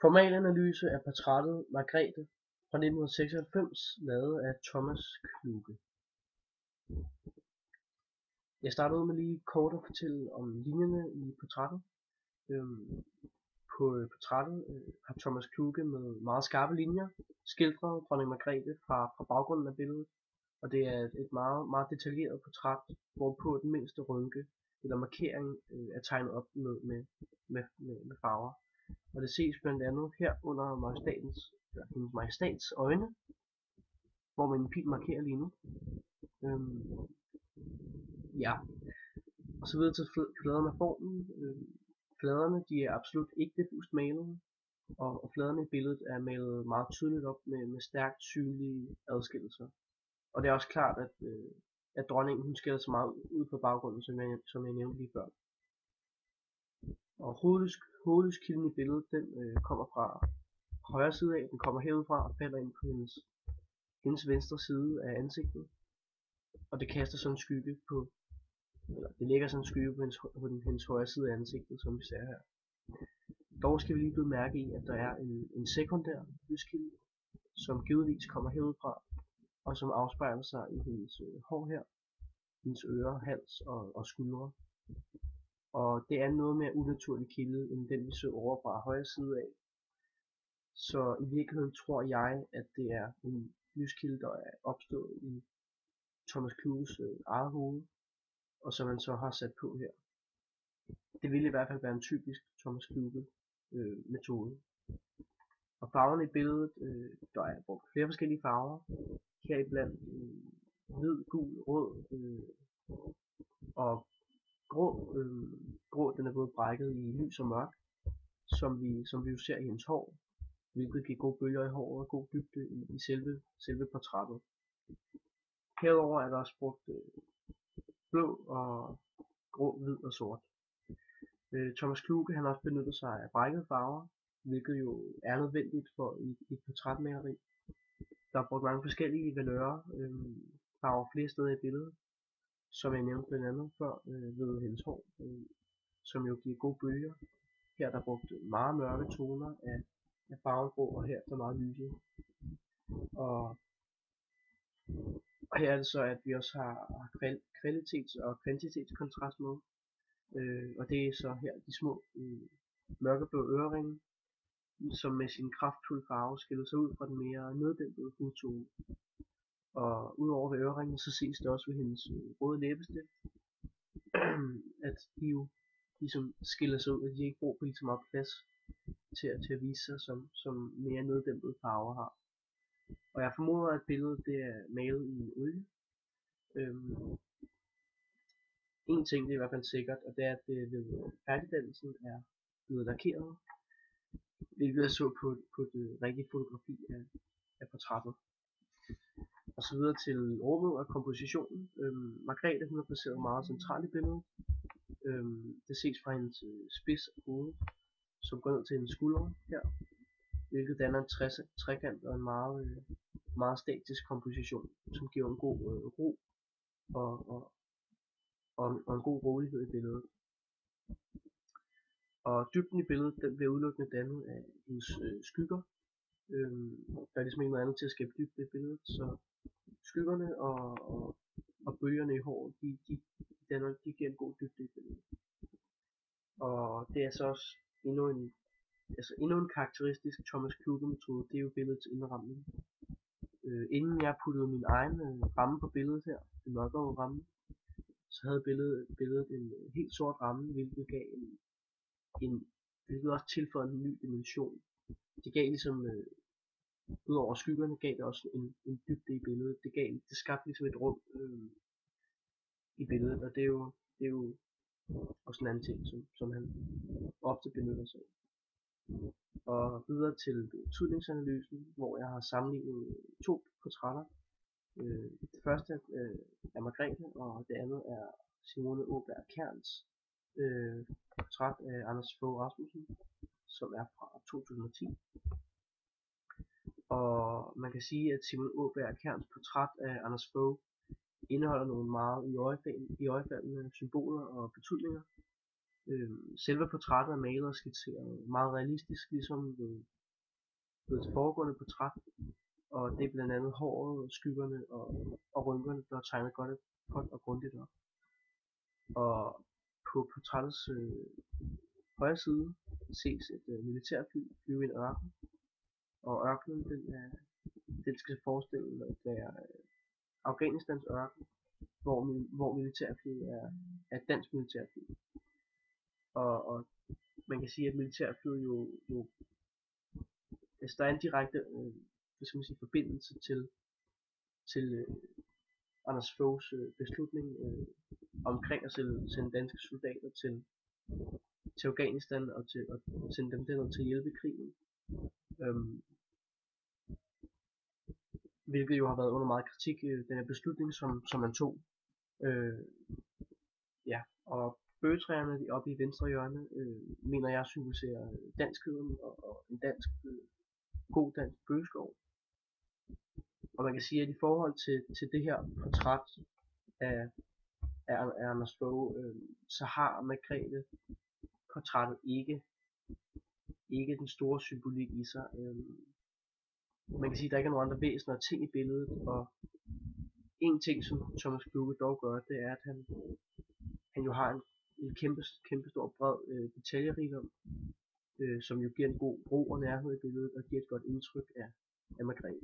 Formalanalyse af portrættet Margrethe fra 1996 lavet af Thomas Kluge. Jeg starter ud med lige kort at fortælle om linjerne i portrættet. På portrættet har Thomas Kluge med meget skarpe linjer skildret dronning Margrethe fra baggrunden af billedet. Og det er et meget detaljeret portræt, hvorpå den mindste rynke eller markering er tegnet op med farver. Og det ses blandt andet her under hendes majestats øjne, hvor min pil markerer lige nu. Ja, og så videre til fladerne af formen. Fladerne de er absolut ikke diffust malede, og fladerne i billedet er malet meget tydeligt op med stærkt synlige adskillelser. Og det er også klart, at dronningen hun skiller sig meget ud på baggrunden, som jeg nævnte lige før. Og hovedlyskilden i billedet, den kommer fra højre side af, den kommer herudfra og falder ind på hendes venstre side af ansigtet. Og det kaster sådan en skygge det lægger sådan en skygge på hendes højre side af ansigtet, som vi ser her. Dog skal vi lige blive mærke i, at der er en sekundær lyskilde, som givetvis kommer herudfra, og som afspejler sig i hendes hår her, hendes ører, hals og skuldre. Og det er en noget mere unaturlig kilde, end den vi så over fra højre side af. Så i virkeligheden tror jeg, at det er en lyskilde, der er opstået i Thomas Kluges eget hoved, og som man så har sat på her. Det vil i hvert fald være en typisk Thomas Kluge metode. Og farverne i billedet, der er brugt flere forskellige farver. Heriblandt hvid, gul, rød og grå. Grå den er både brækket i lys og mørk, som vi jo ser i hendes hår, hvilket giver gode bølger i håret og god dybde i selve portrættet. Herudover er der også brugt blå og grå, hvid og sort. Thomas Kluge han har også benyttet sig af brækkede farver, hvilket jo er nødvendigt for et portrætmaleri. Der er brugt mange forskellige valører, farver flere steder i billedet, som jeg nævnte blandt andet før ved hendes hår, som jo giver gode bølger. Her er der brugt meget mørke toner af farven grå, og her er der meget lyse. Og her er det så, at vi også har kvalitets- og kvantitetskontrast med. Og det er så her de små mørkeblå øreringe, som med sin kraftfulde farve skiller sig ud fra den mere neddæmpede hudtone. Og udover ved øreringen, så ses det også ved hendes røde læbestift, at de jo ligesom skiller sig ud, at de ikke bruger lige så meget plads til at vise sig som mere neddæmpede farver har. Og jeg formoder, at billedet det er malet i olie. En ting det er i hvert fald sikkert, og det er, at det ved færdigdannelsen er blevet lakeret, hvilket jeg så på det rigtige fotografi af portrættet. Og så videre til rummet og kompositionen. Margrethe hun er placeret meget centralt i billedet. Det ses fra hendes spids af hovedet, som går ned til hendes skuldre her, hvilket danner en trekant og en meget statisk komposition, som giver en god ro og en god rolighed i billedet. Og dybden i billedet den bliver udelukkende dannet af hendes skygger. Der er ligesom ikke noget andet til at skabe dybde i billedet, så skyggerne og bølgerne i håret, de giver en god dybde i billedet. Og det er så også endnu en karakteristisk Thomas Kluge metode, det er jo billedets indramning. Inden jeg puttede min egen ramme på billedet her, den mørkerøde ramme, så havde billedet en helt sort ramme, hvilket gav hvilket også tilføjede en ny dimension. Det gav ligesom, udover skyggerne, gav det også en dybde i billedet. Det skabte ligesom et rum i billedet, og det er jo også en anden ting, som han ofte benytter sig af. Og videre til betydningsanalysen, hvor jeg har sammenlignet to portrætter. Det første er Margrethe, og det andet er Simone Aagaard Kærns portræt af Anders Fogh Rasmussen, som er fra 2010. Og man kan sige, at Simone Aagaard Kærns portræt af Anders Fogh indeholder nogle meget iøjnefaldende symboler og betydninger, Selve portrættet er malet og skitseret meget realistisk, ligesom ved det foregående portræt, og det er blandt andet håret, skyggerne og rynkerne, der er tegnet godt og grundigt op. Og på portrættets højre side ses et militærfly flyve ind i ørkenen, og ørkenen den skal forestille at være Afghanistans ørken, hvor militærflyet er et dansk militærfly. Og man kan sige, at militærflyet jo altså der er en direkte forbindelse til Anders Foghs beslutning omkring at sende danske soldater til Afghanistan og sende dem derned til at hjælpe i krigen. Hvilket jo har været under meget kritik, den her beslutning, som man tog. Og bøgetræerne oppe i venstre hjørne, mener jeg symboliserer danskheden og en god dansk bøgeskov. Og man kan sige, at i forhold til det her portræt af Anders Fogh, så har Margrethe portrættet ikke den store symbolik i sig. Man kan sige, at der ikke er nogen andre væsener ting i billedet, og en ting, som Thomas Kluge dog gør, det er, at han jo har en kæmpe stor bred detaljerigdom, som jo giver en god ro og nærhed i billedet, og giver et godt indtryk af Margrethe.